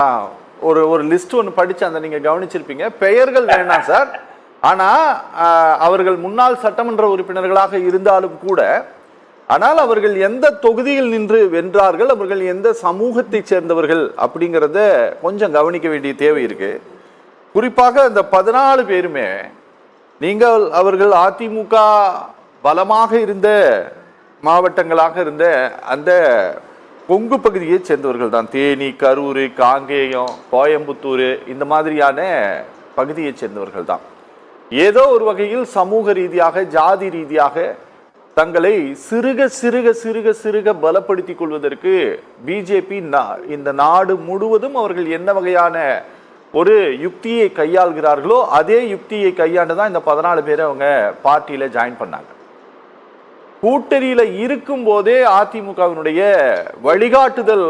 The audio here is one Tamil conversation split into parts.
ஒரு ஒரு லிஸ்ட் ஒன்று படிச்சு அந்த நீங்க கவனிச்சிருப்பீங்க. பெயர்கள் வேணாம் சார். ஆனா அவர்கள் முன்னாள் சட்டமன்ற உறுப்பினர்களாக இருந்தாலும் கூட, ஆனால் அவர்கள் எந்த தொகுதியில் நின்று வென்றார்கள், அவர்கள் எந்த சமூகத்தை சேர்ந்தவர்கள் அப்படிங்கிறத கொஞ்சம் கவனிக்க வேண்டிய தேவை இருக்கு. குறிப்பாக இந்த 14 பேருமே நீங்கள் அவர்கள் அதிமுக பலமாக இருந்த மாவட்டங்களாக இருந்த அந்த கொங்கு பகுதியை சேர்ந்தவர்கள் தான். தேனி, கரூர், காங்கேயம், கோயம்புத்தூர் இந்த மாதிரியான பகுதியை சேர்ந்தவர்கள் தான். ஏதோ ஒரு வகையில் சமூக ரீதியாக ஜாதி ரீதியாக தங்களை சிறுக சிறுக சிறுக சிறுக பலப்படுத்திக் கொள்வதற்கு பிஜேபி இந்த நாடு முழுவதும் அவர்கள் என்ன வகையான ஒரு யுக்தியை கையாள்கிறார்களோ அதே யுக்தியை கையாண்டுதான் இந்த 14 பேரை அவங்க பார்ட்டியில ஜாயின் பண்ணாங்க. கூட்டணியில இருக்கும் போதே அதிமுகவினுடைய வழிகாட்டுதல்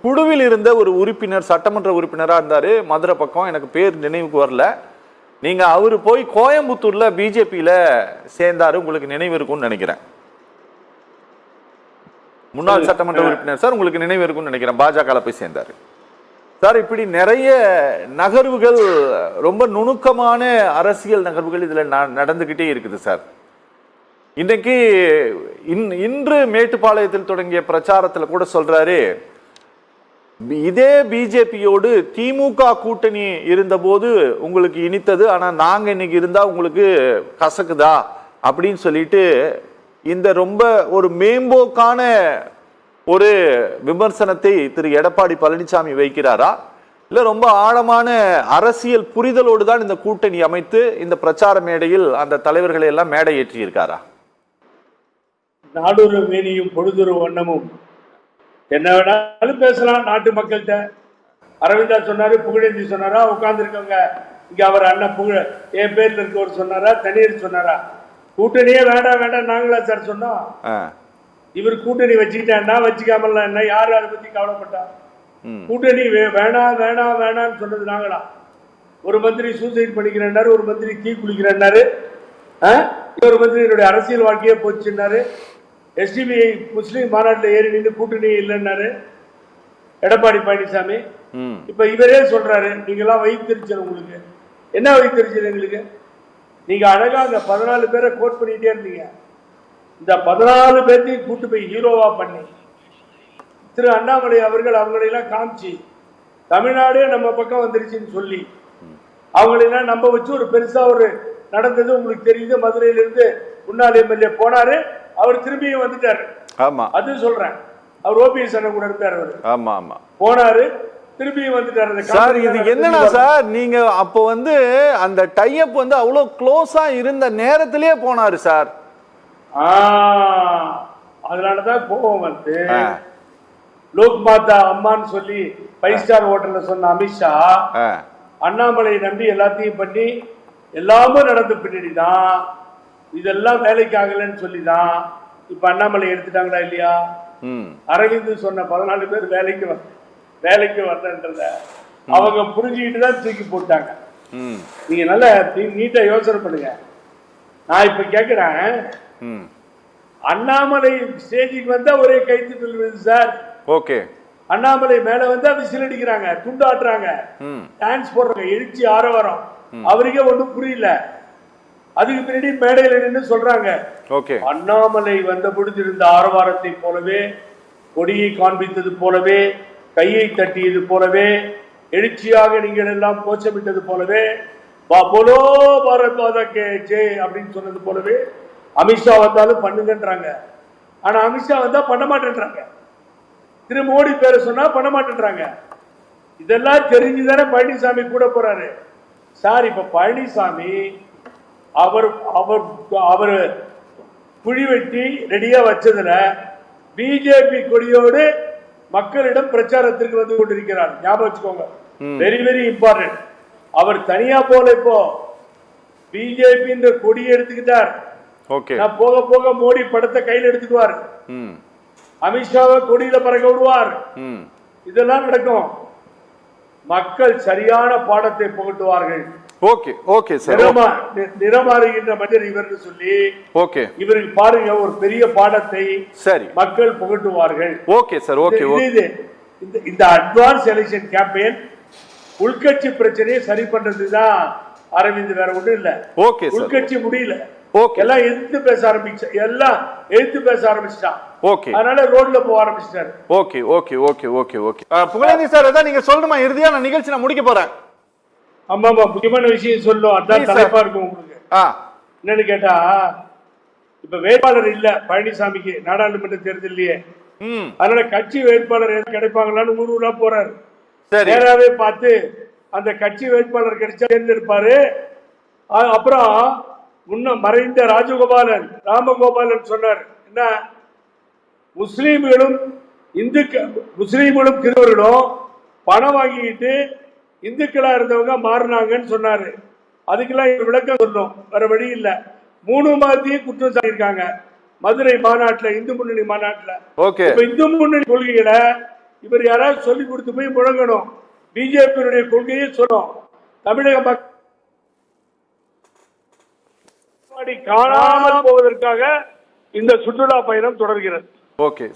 குழுவில் இருந்த ஒரு உறுப்பினர், சட்டமன்ற உறுப்பினரா இருந்தாரு, மதுரை பக்கம், எனக்கு பேர் நினைவுக்கு வரல. நீங்க அவரு போய் கோயம்புத்தூர்ல பிஜேபியில சேர்ந்தாரு, உங்களுக்கு நினைவு இருக்கும்னு நினைக்கிறேன். முன்னாள் சட்டமன்ற உறுப்பினர் சார், உங்களுக்கு நினைவு இருக்கும்னு நினைக்கிறேன். பாஜக போய் சேர்ந்தாரு சார். இப்படி நிறைய நகர்வுகள், ரொம்ப நுணுக்கமான அரசியல் நகர்வுகள் இதுல நடந்துகிட்டே இருக்குது சார். இன்னைக்கு இன்று மேட்டுப்பாளையத்தில் தொடங்கிய பிரச்சாரத்தில் கூட சொல்றாரு, இதே பிஜேபியோடு திமுக கூட்டணி இருந்தபோது உங்களுக்கு இனித்தது, ஆனா நாங்க இன்னைக்கு இருந்தா உங்களுக்கு கசக்குதா அப்படின்னு சொல்லிட்டு இந்த ரொம்ப ஒரு மேம்போக்கான ஒரு விமர்சனத்தை திரு எடப்பாடி பழனிசாமி வைக்கிறாரா, இல்ல ரொம்ப ஆழமான அரசியல் புரிதலோடு தான் இந்த கூட்டணி அமைத்து இந்த பிரச்சார மேடையில் அந்த தலைவர்களை எல்லாம் மேடை ஏற்றி இருக்காரா? நாடொரு மேனியும் பொழுதொரு வண்ணமும், என்ன வேணாலும் பேசலாம் நாட்டு மக்கள்கிட்ட. அரவிந்தா சொன்னாரு, புகழேந்தி சொன்னாரா, உட்கார்ந்து இருக்கவங்க இங்க அவர் அண்ணன் என் பேர்ல இருக்கவர் சொன்னாரா, தனியர் சொன்னாரா, கூட்டணியே வேண்டாம் வேண்டாம் நாங்களா சார் சொன்னோம். இவர் கூட்டணி வச்சுக்கிட்டா வச்சுக்காமல என்ன, யாரு அதை பத்தி கவலைப்பட்டா? கூட்டணி வேணாம் வேணாம் வேணாம்னு சொன்னது நாங்களா? ஒரு மந்திரி சூசைட் பண்ணிக்கிறேன்னாரு, ஒரு மந்திரி தீ குளிக்கிறேன்னாரு, ஒரு மந்திரி என்னுடைய அரசியல் வாழ்க்கையே போச்சுன்னாரு, எஸ்டிபிஐ முஸ்லீம் மாநாட்டில் ஏறி நின்று கூட்டணி இல்லைன்னாரு எடப்பாடி பழனிசாமி. இப்ப இவரே சொல்றாரு, நீங்கெல்லாம் வைத்திருச்சல், உங்களுக்கு என்ன வைத்திருச்சல்? எங்களுக்கு நீங்க அழகா அந்த 14 பேரை கோட் பண்ணிட்டே இருந்தீங்க. இந்த 14 பேர்த்தையும் கூட்டு போய் ஹீரோவா பண்ணி திரு அண்ணாமலை அவர்கள் அவங்களெல்லாம் காமிச்சு தமிழ்நாடே நம்ம பக்கம் வந்துருச்சுன்னு சொல்லி அவங்களெல்லாம் நம்ப வச்சு ஒரு பெருசா ஒரு நடந்தது உங்களுக்கு தெரியுது. மதுரையிலிருந்து முன்னாள் எம்எல்ஏ போனாரு, அவர் திரும்பியும் வந்துட்டாரு. ஆமா, அது சொல்றேன். அவர் ஓபிஎஸ் அண்ணன் கூட இருந்தார். அவரு ஆமா ஆமா போனாரு, திரும்பியும் வந்துட்டாரு. சார் இது என்னன்னா சார், நீங்க அப்போ அந்த டைப் அவ்வளவு க்ளோஸா இருந்த நேரத்திலேயே போனாரு சார். அதனாலதான் கோபம் லோக் மாதா அம்மான்னு சொல்லி 5 ஸ்டார் ஹோட்டல்ல சொன்ன அமித்ஷா அண்ணாமலை நம்பி எல்லாத்தையும் பண்ணி எல்லாமே நடந்து பின்னாடிதான் இதெல்லாம் வேலைக்கு ஆகலன்னு சொல்லிதான் இப்ப அண்ணாமலை எடுத்துட்டாங்களா இல்லையா? அரவிந்த் சொன்ன 14 பேர் வேலைக்கு வரலன்றத அவங்க புரிஞ்சுக்கிட்டு தான் தூக்கி போட்டாங்க. நீங்க நல்லா நீட்டா யோசனை பண்ணுங்க. நான் இப்ப கேக்குறேன், அண்ணாமலை ஸ்டேஜுக்கு வந்தா ஒரே கைத்தட்டல் விழுது சார். ஓகே, அண்ணாமலை மேல வந்தா விசில் அடிக்கிறாங்க, துண்டாட்டுறாங்க, டான்ஸ் போடுறாங்க, எழுச்சி ஆரவாரம். அவருக்கே ஒன்றும் புரியல. அதுக்கு பின்னாடி மேடையில் நின்று சொல்றாங்க, அண்ணாமலை வந்த பொழுது இருந்த ஆரவாரத்தை போலவே, கொடியை காண்பித்தது போலவே, கையை தட்டியது போலவே, எழுச்சியாக நீங்கள் எல்லாம் கோஷமிட்டது போலவே, போலோ பாரத் மாதா கே ஜெய் அப்படின்னு சொன்னது போலவே அமித்ஷா வந்தாலும் பண்ணுங்கன்றாங்க. ஆனா அமித்ஷா வந்தா பண்ண மாட்டேன்றாங்க. திரு மோடி பேரை சொன்னா பண்ண மாட்டேன்றாங்க. இதெல்லாம் தெரிஞ்சுதானே பழனிசாமி கூட போறாரு சார். இப்ப பழனிசாமி அவர் குழி வெட்டி ரெடியா வச்சதுல பிஜேபி கொடியோடு மக்களிடம் பிரச்சாரத்திற்கு வந்து கொண்டிருக்கிறார். ஞாபகம் வச்சுக்கோங்க, வெரி வெரி இம்பார்ட்டன்ட். அவர் தனியா போல இப்போ பிஜேபி கொடியை எடுத்துக்கிட்டார். போக போக மோடி படத்தை கையில் எடுத்துக்குவார், அமித்ஷாவை கொடியில பறக்க விடுவார். இதெல்லாம் நடக்கும். மக்கள் சரியான பாடத்தை புகட்டுவார்கள். நிறமாறுகின்ற மனிதர் இவர் சொல்லி இவருக்கு பாருங்க ஒரு பெரிய பாடத்தை மக்கள் புகட்டுவார்கள். இந்த அட்வான்ஸ் எலெக்ஷன் கேம்பெயின் உள்கட்சி பிரச்சனையை சரி பண்றதுதான் அரவிந்த், வேற ஒண்ணும் இல்ல. Okay sir. உள்கட்சி முடியல, ஓகே. எல்லாம் எதிர்த்து பேச ஆரம்பிச்சிட்டான். ஓகே. அதனால ரோட்ல போக ஆரம்பிச்சிட்டாரு. Okay okay okay okay okay. Pugazhendi sir, அதான் நீங்க சொல்லணுமா? இறுதியா நான் நிகழ்ச்சி நான் முடிக்க போறேன். ஆமா ஆமா, முக்கியமான விஷயம் சொல்லும், அதான் தலைப்பா இருக்கும் உங்களுக்கு. என்னன்னு கேட்டா, இப்ப வேட்பாளர் இல்ல பழனிசாமிக்கு நாடாளுமன்ற தேர்தலையே. அதனால கட்சி வேட்பாளர் கிடைப்பாங்களான்னு ஊரா போறாரு. நேராவே பார்த்து அந்த கட்சி வேட்பாளர் கிடைச்சா தேர்ந்தெடுப்பாரு. அப்புறம் முன்ன மறைந்த ராமகோபாலன் சொன்னார், என்ன, முஸ்லீம்களும் கிறிஸ்தவர்களும் பணம் வாங்கிட்டு இந்துக்களா இருந்தவங்க மாறினாங்கன்னு சொன்னாரு. அதுக்கெல்லாம் விளக்கம் சொன்னோம், வேற வழி இல்ல. 3 மதத்தையும் குற்றம் சாட்டியிருக்காங்க மதுரை மாநாட்டுல, இந்து முன்னணி மாநாட்டுல. இந்து முன்னணி கொள்கைகளை இவர் யாராவது சொல்லி கொடுத்து போய் முழங்கணும். பிஜேபியினுடைய கொள்கையை சொன்னோம். தமிழக மக்கள் காணாமல் போவதற்காக இந்த சுற்றுலா பயணம் தொடர்கிறது. ஓகே.